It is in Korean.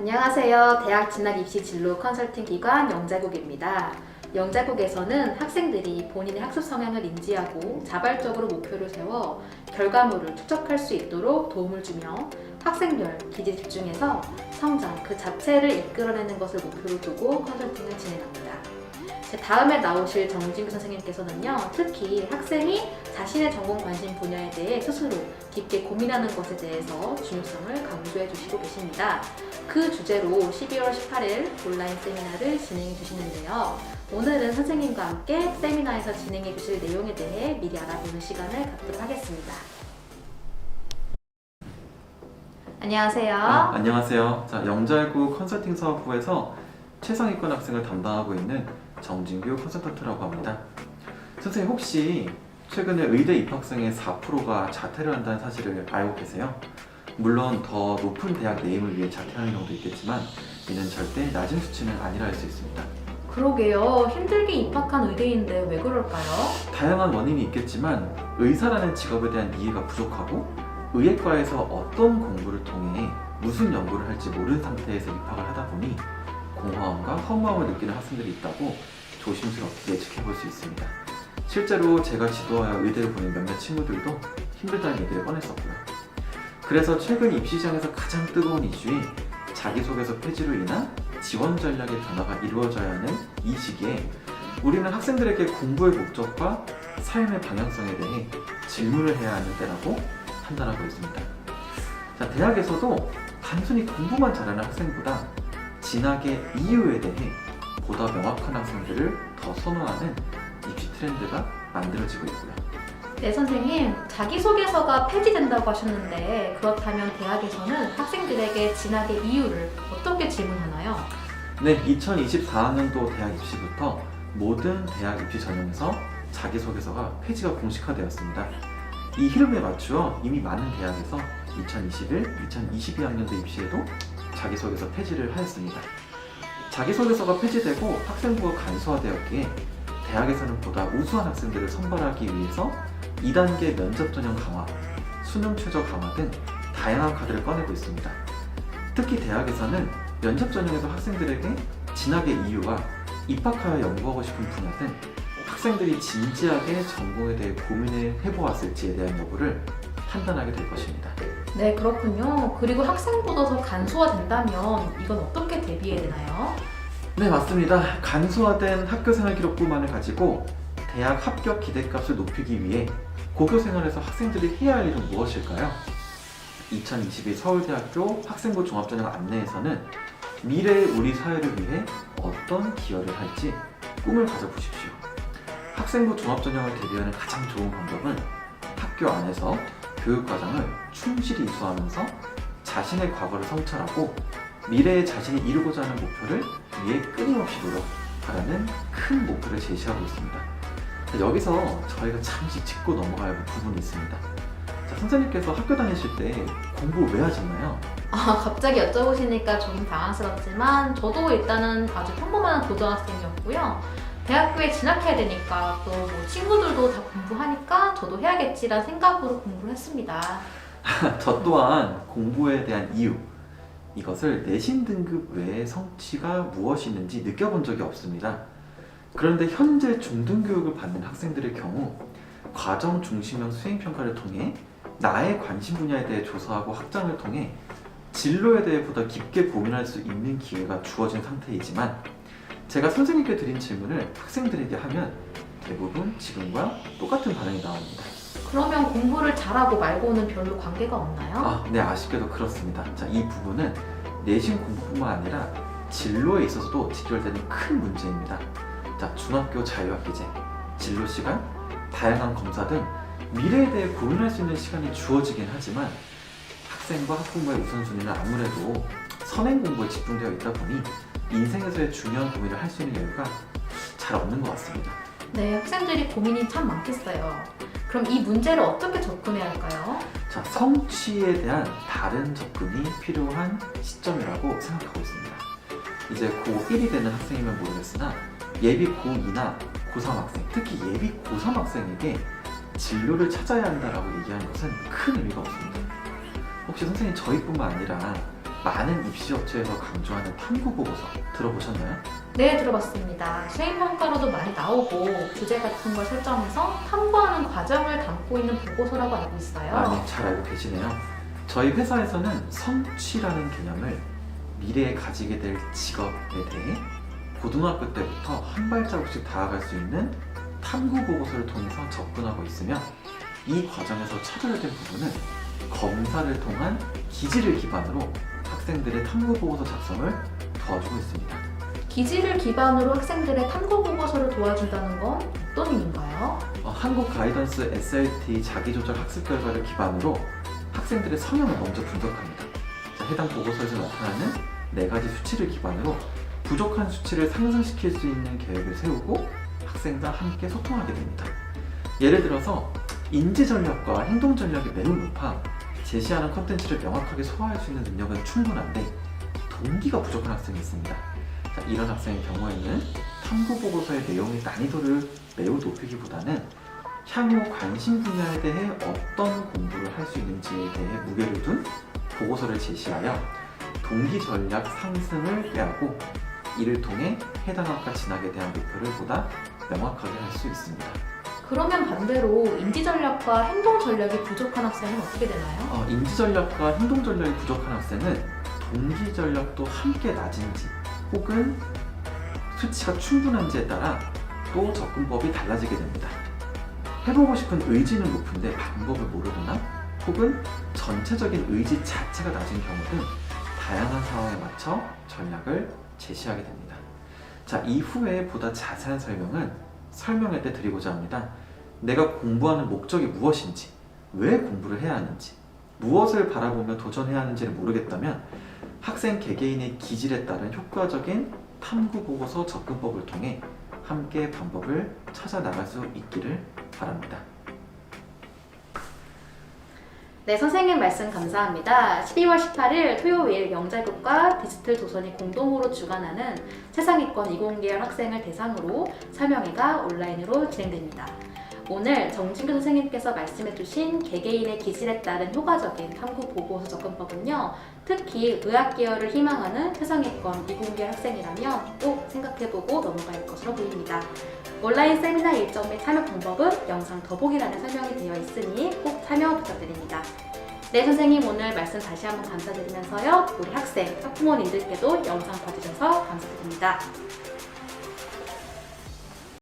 안녕하세요. 대학 진학 입시 진로 컨설팅 기관 영자국입니다. 영자국에서는 학생들이 본인의 학습 성향을 인지하고 자발적으로 목표를 세워 결과물을 축적할 수 있도록 도움을 주며 학생별 기질에 집중해서 성장 그 자체를 이끌어내는 것을 목표로 두고 컨설팅을 진행합니다. 다음에 나오실 정진규 선생님께서는요, 특히 학생이 자신의 전공 관심 분야에 대해 스스로 깊게 고민하는 것에 대해서 중요성을 강조해 주시고 계십니다. 그 주제로 12월 18일 온라인 세미나를 진행해 주시는데요. 오늘은 선생님과 함께 세미나에서 진행해 주실 내용에 대해 미리 알아보는 시간을 갖도록 하겠습니다. 안녕하세요. 안녕하세요. 영자국 컨설팅 사업부에서 최상위권 학생을 담당하고 있는 정진규 컨설턴트라고 합니다. 선생님, 혹시 최근에 의대 입학생의 4%가 자퇴를 한다는 사실을 알고 계세요? 물론 더 높은 대학 네임을 위해 자퇴하는 경우도 있겠지만 이는 절대 낮은 수치는 아니라 할 수 있습니다. 그러게요. 힘들게 입학한 의대인데 왜 그럴까요? 다양한 원인이 있겠지만 의사라는 직업에 대한 이해가 부족하고 의예과에서 어떤 공부를 통해 무슨 연구를 할지 모르는 상태에서 입학을 하다 보니 공허함과 허무함을 느끼는 학생들이 있다고 조심스럽게 예측해 볼 수 있습니다. 실제로 제가 지도하여 의대를 보낸 몇몇 친구들도 힘들다는 얘기를 꺼냈었고요. 그래서 최근 입시장에서 가장 뜨거운 이슈인 자기소개서 폐지로 인한 지원 전략의 변화가 이루어져야 하는 이 시기에 우리는 학생들에게 공부의 목적과 삶의 방향성에 대해 질문을 해야 하는 때라고 판단하고 있습니다. 대학에서도 단순히 공부만 잘하는 학생보다 진학의 이유에 대해 보다 명확한 학생들을 더 선호하는 입시 트렌드가 만들어지고 있고요. 네, 선생님. 자기소개서가 폐지된다고 하셨는데 그렇다면 대학에서는 학생들에게 진학의 이유를 어떻게 질문하나요? 네, 2024학년도 대학 입시부터 모든 대학 입시 전형에서 자기소개서가 폐지가 공식화되었습니다. 이 흐름에 맞추어 이미 많은 대학에서 2021, 2022학년도 입시에도 자기소개서 폐지를 하였습니다. 자기소개서가 폐지되고 학생부가 간소화되었기에 대학에서는 보다 우수한 학생들을 선발하기 위해서 2단계 면접 전형 강화, 수능 최저 강화 등 다양한 카드를 꺼내고 있습니다. 특히 대학에서는 면접 전형에서 학생들에게 진학의 이유와 입학하여 연구하고 싶은 분야 등 학생들이 진지하게 전공에 대해 고민을 해보았을지에 대한 여부를 판단하게 될 것입니다. 네, 그렇군요. 그리고 학생부도 더 간소화된다면 이건 어떻게 대비해야 되나요? 네, 맞습니다. 간소화된 학교생활 기록부만을 가지고 대학 합격 기대값을 높이기 위해 고교생활에서 학생들이 해야 할 일은 무엇일까요? 2022 서울대학교 학생부 종합전형 안내에서는 미래의 우리 사회를 위해 어떤 기여를 할지 꿈을 가져보십시오. 학생부 종합전형을 대비하는 가장 좋은 방법은 학교 안에서 교육과정을 충실히 이수하면서 자신의 과거를 성찰하고 미래에 자신이 이루고자 하는 목표를 위해 끊임없이 노력하라는 큰 목표를 제시하고 있습니다. 여기서 저희가 잠시 짚고 넘어가야 할 부분이 있습니다. 선생님께서 학교 다니실 때 공부 왜 하셨나요? 갑자기 여쭤보시니까 좀 당황스럽지만 저도 일단은 아주 평범한 고등학생이었고요. 대학교에 진학해야 되니까 또 뭐 친구들도 다 공부하니까 저도 해야겠지라는 생각으로 공부를 했습니다. 저 또한 공부에 대한 이유, 이것을 내신 등급 외의 성취가 무엇이 있는지 느껴본 적이 없습니다. 그런데 현재 중등교육을 받는 학생들의 경우 과정 중심형 수행평가를 통해 나의 관심 분야에 대해 조사하고 확장을 통해 진로에 대해 보다 깊게 고민할 수 있는 기회가 주어진 상태이지만 제가 선생님께 드린 질문을 학생들에게 하면 대부분 지금과 똑같은 반응이 나옵니다. 그러면 공부를 잘하고 말고는 별로 관계가 없나요? 네, 아쉽게도 그렇습니다. 이 부분은 내신 공부뿐만 아니라 진로에 있어서도 직결되는 큰 문제입니다. 중학교 자유학기제, 진로 시간, 다양한 검사 등 미래에 대해 고민할 수 있는 시간이 주어지긴 하지만 학생과 학부모의 우선순위는 아무래도 선행 공부에 집중되어 있다 보니 인생에서의 중요한 고민을 할 수 있는 여유가 잘 없는 것 같습니다. 네, 학생들이 고민이 참 많겠어요. 그럼 이 문제를 어떻게 접근해야 할까요? 성취에 대한 다른 접근이 필요한 시점이라고 생각하고 있습니다. 이제 고1이 되는 학생이면 모르겠으나 예비 고2나 고3 학생, 특히 예비 고3 학생에게 진로를 찾아야 한다라고 얘기하는 것은 큰 의미가 없습니다. 혹시 선생님 저희뿐만 아니라 많은 입시업체에서 강조하는 탐구보고서 들어보셨나요? 네, 들어봤습니다. 수행평가로도 많이 나오고 주제 같은 걸 설정해서 탐구하는 과정을 담고 있는 보고서라고 알고 있어요. 네, 잘 알고 계시네요. 저희 회사에서는 성취라는 개념을 미래에 가지게 될 직업에 대해 고등학교 때부터 한 발자국씩 다가갈 수 있는 탐구 보고서를 통해서 접근하고 있으며, 이 과정에서 찾아야 될 부분은 검사를 통한 기지를 기반으로 학생들의 탐구 보고서 작성을 도와주고 있습니다. 기지를 기반으로 학생들의 탐구 보고서를 도와준다는 건 어떤 의미인가요? 한국 가이던스 SLT 자기조절 학습 결과를 기반으로 학생들의 성향을 먼저 분석합니다. 해당 보고서에서 나타나는 4가지 수치를 기반으로 부족한 수치를 상승시킬 수 있는 계획을 세우고 학생과 함께 소통하게 됩니다. 예를 들어서 인지 전략과 행동 전략이 매우 높아 제시하는 컨텐츠를 명확하게 소화할 수 있는 능력은 충분한데 동기가 부족한 학생이 있습니다. 이런 학생의 경우에는 탐구 보고서의 내용의 난이도를 매우 높이기보다는 향후 관심 분야에 대해 어떤 공부를 할 수 있는지에 대해 무게를 둔 보고서를 제시하여 동기 전략 상승을 꾀하고, 이를 통해 해당 학과 진학에 대한 목표를 보다 명확하게 할 수 있습니다. 그러면 반대로 인지 전략과 행동 전략이 부족한 학생은 어떻게 되나요? 인지 전략과 행동 전략이 부족한 학생은 동기 전략도 함께 낮은지 혹은 수치가 충분한지에 따라 또 접근법이 달라지게 됩니다. 해보고 싶은 의지는 높은데 방법을 모르거나 혹은 전체적인 의지 자체가 낮은 경우 등 다양한 상황에 맞춰 전략을 제시하게 됩니다. 이후에 보다 자세한 설명은 설명회 때 드리고자 합니다. 내가 공부하는 목적이 무엇인지, 왜 공부를 해야 하는지, 무엇을 바라보며 도전해야 하는지를 모르겠다면 학생 개개인의 기질에 따른 효과적인 탐구 보고서 접근법을 통해 함께 방법을 찾아 나갈 수 있기를 바랍니다. 네, 선생님 말씀 감사합니다. 12월 18일 토요일 영자극과 디지털 조선이 공동으로 주관하는 세상이권 20계열 학생을 대상으로 설명회가 온라인으로 진행됩니다. 오늘 정진규 선생님께서 말씀해주신 개개인의 기질에 따른 효과적인 탐구 보고서 접근법은요, 특히 의학 계열을 희망하는 세상이권 20계열 학생이라면 꼭 생각해보고 넘어갈 것으로 보입니다. 온라인 세미나 일정 및 참여 방법은 영상 더보기란에 설명이 되어 있으니 꼭 참여 부탁드립니다. 네, 선생님 오늘 말씀 다시 한번 감사드리면서요, 우리 학생, 학부모님들께도 영상 봐주셔서 감사드립니다.